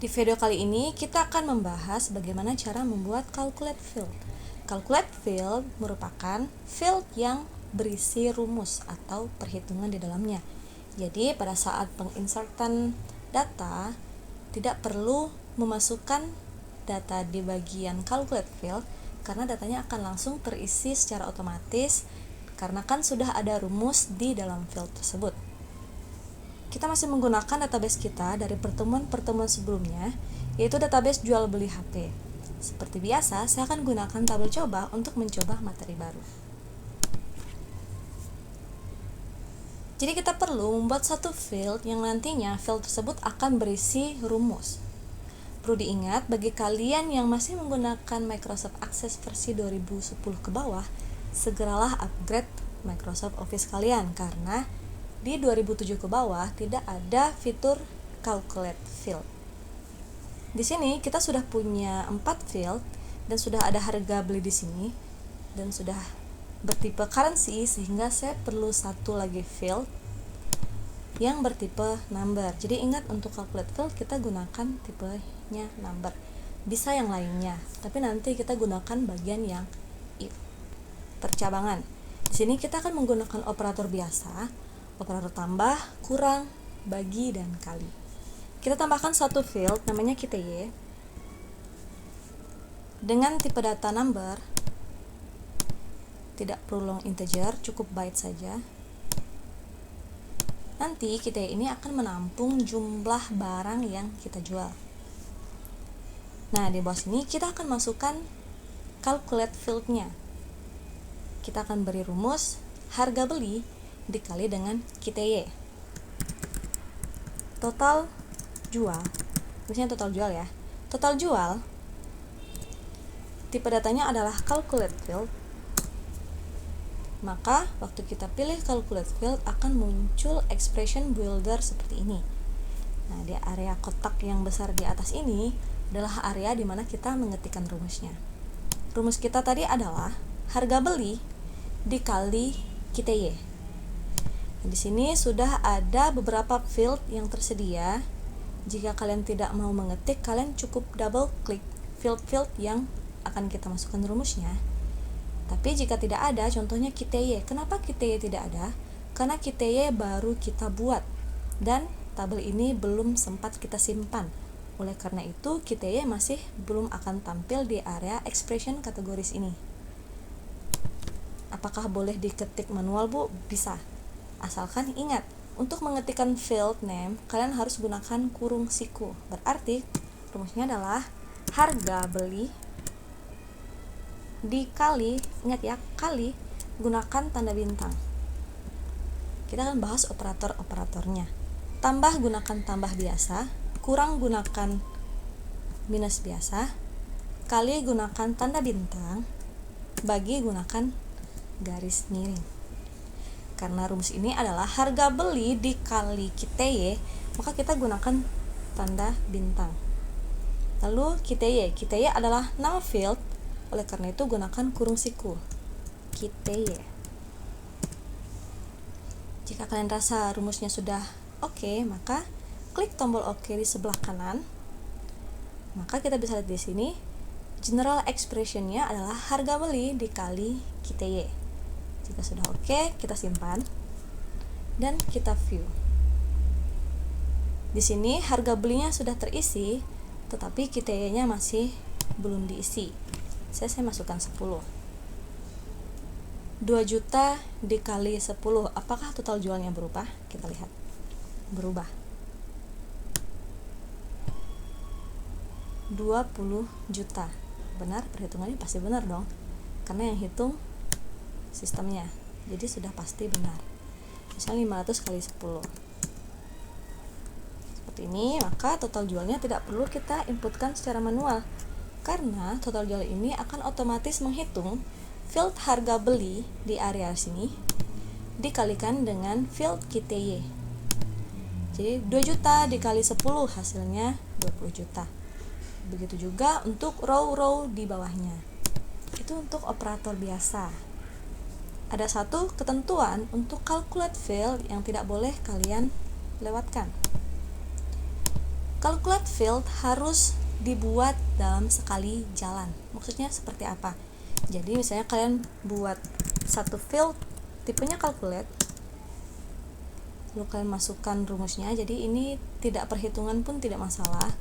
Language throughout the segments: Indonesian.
Di video kali ini kita akan membahas bagaimana cara membuat calculate field. Calculate field merupakan field yang berisi rumus atau perhitungan di dalamnya. Jadi pada saat penginsertan data tidak perlu memasukkan data di bagian calculate field karena datanya akan langsung terisi secara otomatis karena kan sudah ada rumus di dalam field tersebut. Kita masih menggunakan database kita dari pertemuan-pertemuan sebelumnya, yaitu database jual beli HP. Seperti biasa, saya akan gunakan tabel coba untuk mencoba materi baru. Jadi kita perlu membuat satu field yang nantinya field tersebut akan berisi rumus. Perlu diingat bagi kalian yang masih menggunakan Microsoft Access versi 2010 ke bawah, segeralah upgrade Microsoft Office kalian karena di 2007 ke bawah tidak ada fitur calculate field. Di sini kita sudah punya 4 field dan sudah ada harga beli di sini dan sudah bertipe currency sehingga saya perlu satu lagi field yang bertipe number. Jadi ingat untuk calculate field kita gunakan tipenya number. Bisa yang lainnya, tapi nanti kita gunakan bagian yang if. Percabangan. Di sini kita akan menggunakan operator biasa, operator tambah, kurang, bagi, dan kali. Kita tambahkan satu field namanya QTY dengan tipe data number, tidak perlu long integer, cukup byte saja. Nanti QTY ini akan menampung jumlah barang yang kita jual. Nah, di bawah sini kita akan masukkan calculate field-nya. Kita akan beri rumus harga beli dikali dengan QTY. Total jual, misalnya total jual ya. Total jual, tipe datanya adalah calculate field. Maka waktu kita pilih calculate field akan muncul expression builder seperti ini. Nah, di area kotak yang besar di atas ini adalah area di mana kita mengetikkan rumusnya. Rumus kita tadi adalah harga beli dikali QTY. Di sini sudah ada beberapa field yang tersedia. Jika kalian tidak mau mengetik, kalian cukup double klik field-field yang akan kita masukkan rumusnya. Tapi jika tidak ada, contohnya QTY. Kenapa QTY tidak ada? Karena QTY baru kita buat dan tabel ini belum sempat kita simpan. Oleh karena itu, QTY masih belum akan tampil di area expression kategoris ini. Apakah boleh diketik manual, Bu? Bisa. Asalkan ingat, untuk mengetikkan field name, kalian harus gunakan kurung siku. Berarti, rumusnya adalah harga beli dikali, ingat ya, kali gunakan tanda bintang. Kita akan bahas operator-operatornya. Tambah gunakan tambah biasa, kurang gunakan minus biasa, kali gunakan tanda bintang, bagi gunakan garis miring. Karena rumus ini adalah harga beli dikali QTY, maka kita gunakan tanda bintang. Lalu QTY adalah nama field, oleh karena itu gunakan kurung siku QTY. Jika kalian rasa rumusnya sudah oke, maka klik tombol oke di sebelah kanan. Maka kita bisa lihat di sini general expression-nya adalah harga beli dikali QTY. Jika sudah oke, kita simpan dan kita view. Di sini harga belinya sudah terisi, tetapi QTY-nya masih belum diisi. Saya masukkan 10. 2 juta dikali 10, apakah total jualnya berubah? Kita lihat. Berubah. 20 juta. Benar, perhitungannya pasti benar dong. Karena yang hitung sistemnya, jadi sudah pasti benar. Misalnya 500 kali 10 seperti ini, maka total jualnya tidak perlu kita inputkan secara manual karena total jual ini akan otomatis menghitung field harga beli di area sini dikalikan dengan field QTY. Jadi 2 juta dikali 10 hasilnya 20 juta. Begitu juga untuk row-row di bawahnya. Itu untuk operator biasa. Ada satu ketentuan untuk calculate field yang tidak boleh kalian lewatkan. calculate field harus dibuat dalam sekali jalan. Maksudnya seperti apa? Jadi misalnya kalian buat satu field tipenya calculate, lalu kalian masukkan rumusnya. Jadi ini tidak perhitungan pun tidak masalah.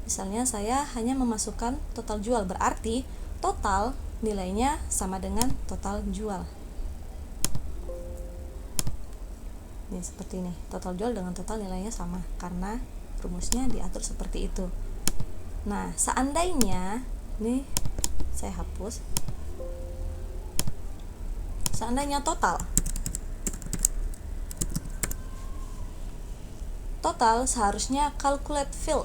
Misalnya saya hanya memasukkan total jual, berarti total nilainya sama dengan total jual. Ini seperti ini, total jual dengan total nilainya sama karena rumusnya diatur seperti itu. Nah, seandainya ini saya hapus. Seandainya total seharusnya calculate field,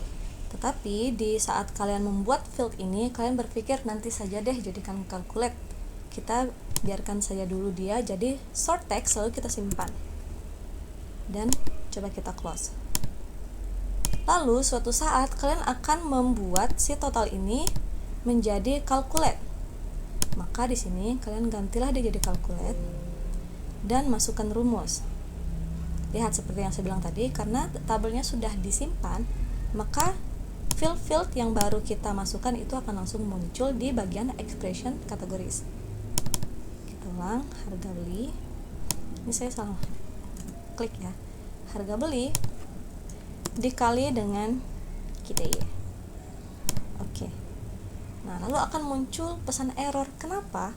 tetapi di saat kalian membuat field ini kalian berpikir nanti saja deh jadikan calculate, kita biarkan saja dulu dia jadi short text, lalu kita simpan dan coba kita close. Lalu suatu saat kalian akan membuat si total ini menjadi calculate, maka di sini kalian gantilah dia jadi calculate dan masukkan rumus. Lihat seperti yang saya bilang tadi, karena tabelnya sudah disimpan, maka field yang baru kita masukkan itu akan langsung muncul di bagian expression categories. Kita ulang, harga beli. Ini saya salah klik ya. Harga beli dikali dengan KTY. Oke. Nah, lalu akan muncul pesan error. Kenapa?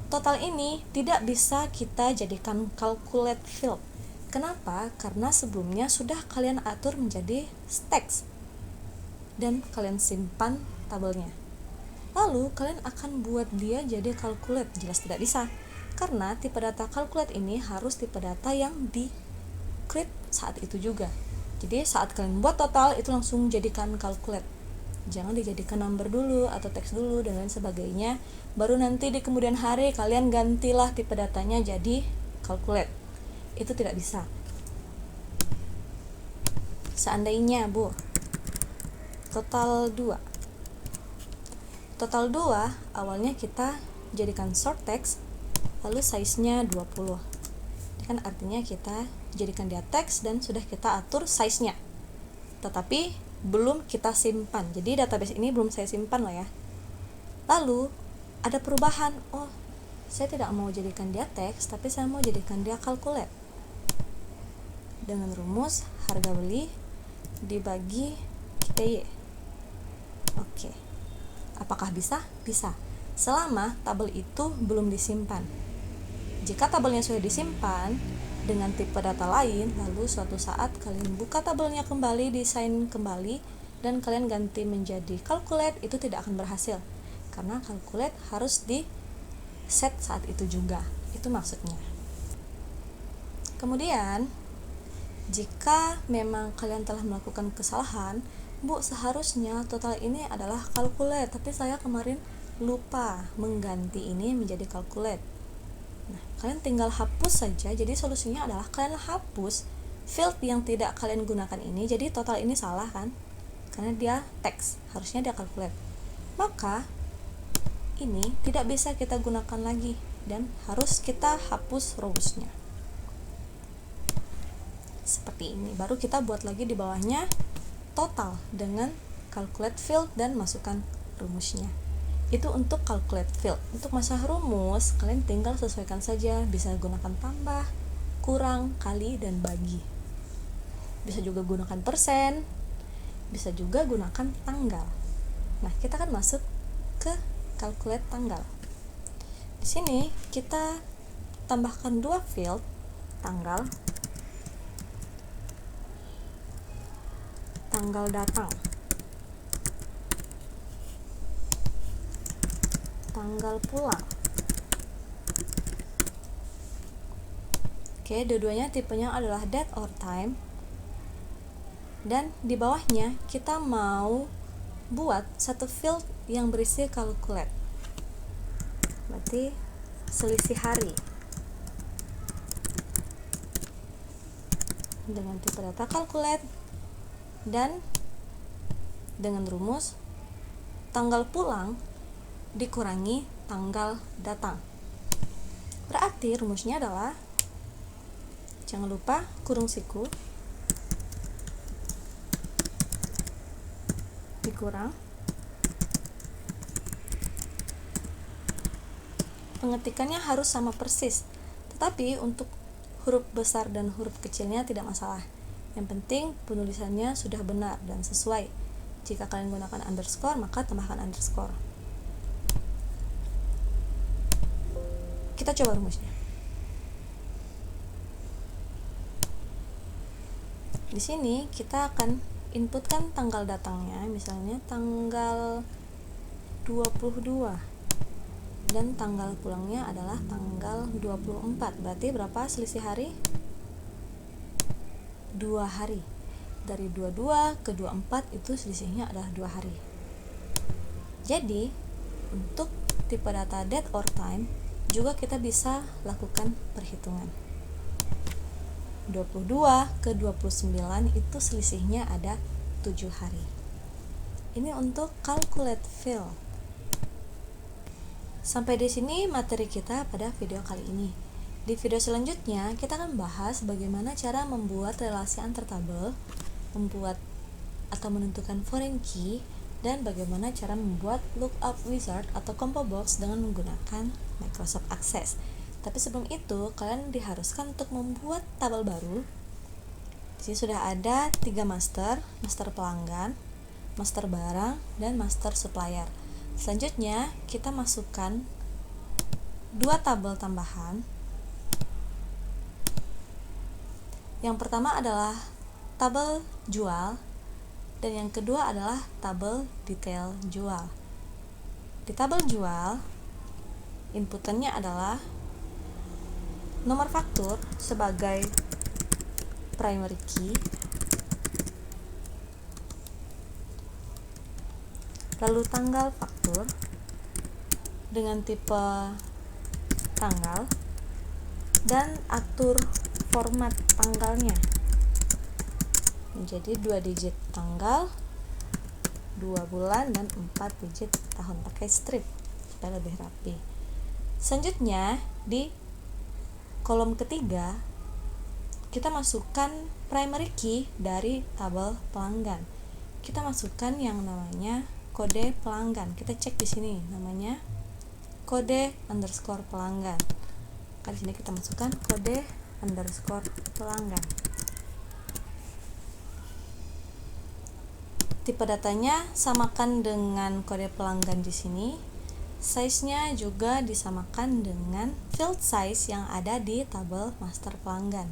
Total ini tidak bisa kita jadikan calculate field. Kenapa? Karena sebelumnya sudah kalian atur menjadi text dan kalian simpan tabelnya. Lalu kalian akan buat dia jadi calculate. Jelas tidak bisa. Karena tipe data calculate ini harus tipe data yang di create saat itu juga. Jadi saat kalian buat total itu langsung jadikan calculate. Jangan dijadikan number dulu atau teks dulu dan lain sebagainya. Baru nanti di kemudian hari kalian gantilah tipe datanya jadi calculate. Itu tidak bisa. Seandainya total 2 awalnya kita jadikan short text, lalu size-nya 20. Ini kan artinya kita jadikan dia teks dan sudah kita atur size-nya, tetapi belum kita simpan. Jadi database ini belum saya simpan loh ya. Lalu ada perubahan, saya tidak mau jadikan dia teks, tapi saya mau jadikan dia calculate dengan rumus harga beli dibagi KTY. Oke. Apakah bisa? Bisa. Selama tabel itu belum disimpan. Jika tabelnya sudah disimpan dengan tipe data lain, lalu suatu saat kalian buka tabelnya kembali, desain kembali, dan kalian ganti menjadi calculate, itu tidak akan berhasil. Karena calculate harus di set saat itu juga. Itu maksudnya. Kemudian jika memang kalian telah melakukan kesalahan, seharusnya total ini adalah calculate, tapi saya kemarin lupa mengganti ini menjadi calculate. Nah, kalian tinggal hapus saja. Jadi solusinya adalah kalian hapus field yang tidak kalian gunakan ini. Jadi total ini salah kan? Karena dia teks, harusnya dia calculate. Maka ini tidak bisa kita gunakan lagi dan harus kita hapus rumusnya. Seperti ini, baru kita buat lagi di bawahnya total dengan calculate field dan masukkan rumusnya. Itu untuk calculate field. Untuk masalah rumus, kalian tinggal sesuaikan saja, bisa gunakan tambah, kurang, kali, dan bagi. Bisa juga gunakan persen, bisa juga gunakan tanggal. Nah, kita akan masuk ke calculate tanggal. Di sini kita tambahkan dua field, tanggal datang, tanggal pulang. Oke, dua-duanya tipenya adalah date or time. Dan di bawahnya kita mau buat satu field yang berisi calculate. Berarti selisih hari. Dengan tipe data calculate dan dengan rumus tanggal pulang dikurangi tanggal datang. Berarti rumusnya adalah, jangan lupa kurung siku, dikurang. Pengetikannya harus sama persis, tetapi untuk huruf besar dan huruf kecilnya tidak masalah. Yang penting penulisannya sudah benar dan sesuai. Jika kalian gunakan underscore, maka tambahkan underscore. Kita coba rumusnya. Di sini kita akan inputkan tanggal datangnya, misalnya tanggal 22 dan tanggal pulangnya adalah tanggal 24. Berarti berapa selisih hari? 2 hari. Dari 22 ke 24 itu selisihnya adalah 2 hari. Jadi untuk tipe data date or time juga kita bisa lakukan perhitungan. 22 ke 29 itu selisihnya ada 7 hari. Ini untuk calculate field. Sampai di sini materi kita pada video kali ini. Di video selanjutnya kita akan bahas bagaimana cara membuat relasi antar tabel, membuat atau menentukan foreign key, dan bagaimana cara membuat lookup wizard atau combo box dengan menggunakan Microsoft Access. Tapi sebelum itu, kalian diharuskan untuk membuat tabel baru. Di sini sudah ada 3 master pelanggan, master barang, dan master supplier. Selanjutnya, kita masukkan 2 tabel tambahan. Yang pertama adalah tabel jual, dan yang kedua adalah tabel detail jual. Di tabel jual, inputannya adalah nomor faktur sebagai primary key, lalu tanggal faktur dengan tipe tanggal, dan atur format tanggalnya menjadi 2 digit tanggal, 2 bulan, dan 4 digit tahun, pakai strip supaya lebih rapi. Selanjutnya di kolom ketiga kita masukkan primary key dari tabel pelanggan. Kita masukkan yang namanya kode pelanggan. Kita cek di sini namanya kode underscore pelanggan. Di sini kita masukkan kode underscore pelanggan. Tipe datanya samakan dengan kode pelanggan di sini. Size-nya juga disamakan dengan field size yang ada di tabel master pelanggan.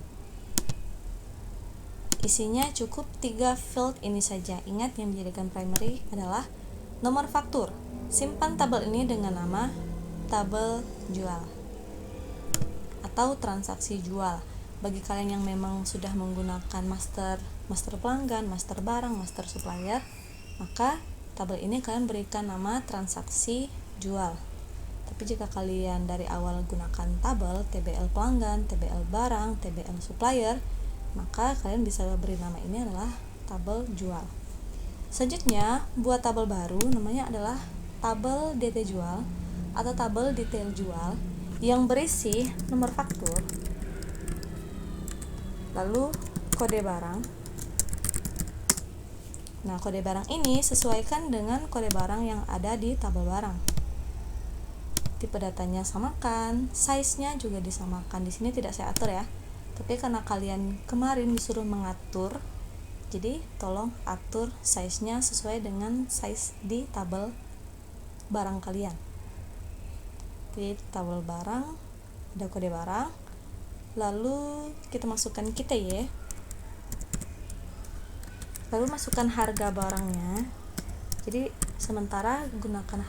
Isinya cukup 3 field ini saja. Ingat, yang dijadikan primary adalah nomor faktur. Simpan tabel ini dengan nama tabel jual atau transaksi jual. Bagi kalian yang memang sudah menggunakan master pelanggan, master barang, master supplier, maka tabel ini kalian berikan nama transaksi jual. Tapi jika kalian dari awal gunakan tabel TBL pelanggan, TBL barang, TBL supplier, maka kalian bisa beri nama ini adalah tabel jual. Selanjutnya, buat tabel baru, namanya adalah tabel DT jual atau tabel detail jual yang berisi nomor faktur, lalu kode barang. Nah, kode barang ini sesuaikan dengan kode barang yang ada di tabel barang. Tipe datanya samakan, size-nya juga disamakan. Di sini tidak saya atur ya. Tapi karena kalian kemarin disuruh mengatur, jadi tolong atur size-nya sesuai dengan size di tabel barang kalian. Di tabel barang ada kode barang, lalu kita masukkan KTY, lalu masukkan harga barangnya. Jadi sementara gunakan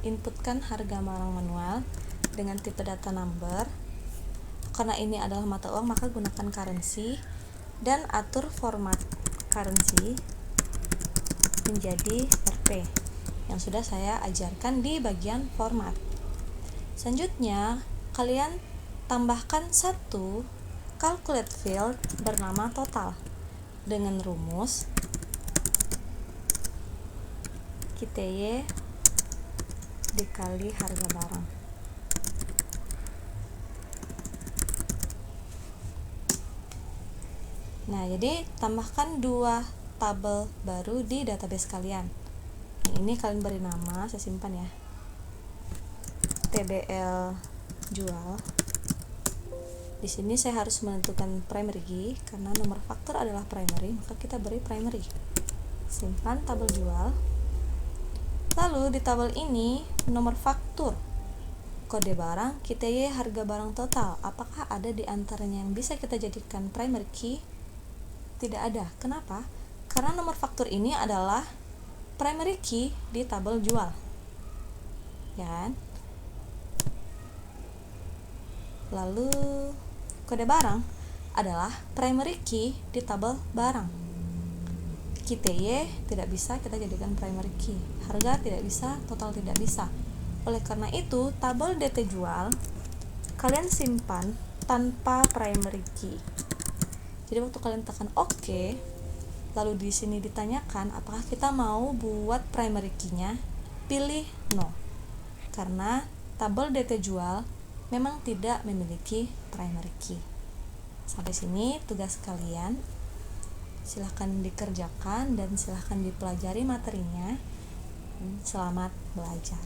inputkan harga barang manual dengan tipe data number. Karena ini adalah mata uang, maka gunakan currency dan atur format currency menjadi Rp yang sudah saya ajarkan di bagian format. Selanjutnya, kalian tambahkan satu calculate field bernama total dengan rumus KTY dikali harga barang. Nah, jadi tambahkan 2 tabel baru di database kalian. Yang ini kalian beri nama, saya simpan ya, TBL jual. Di sini saya harus menentukan primary key karena nomor faktor adalah primary, maka kita beri primary. Simpan tabel jual. Lalu di tabel ini nomor faktur, kode barang, QTY, harga barang total. Apakah ada di antaranya yang bisa kita jadikan primary key? Tidak ada. Kenapa? Karena nomor faktur ini adalah primary key di tabel jual. Ya kan? Lalu kode barang adalah primary key di tabel barang. QTY tidak bisa kita jadikan primary key. Harga tidak bisa, total tidak bisa. Oleh karena itu, tabel DT jual kalian simpan tanpa primary key. Jadi waktu kalian tekan OK, lalu di sini ditanyakan apakah kita mau buat primary key-nya, pilih no. Karena tabel DT jual memang tidak memiliki primary key. Sampai sini tugas kalian. Silahkan dikerjakan dan silahkan dipelajari materinya. Selamat belajar.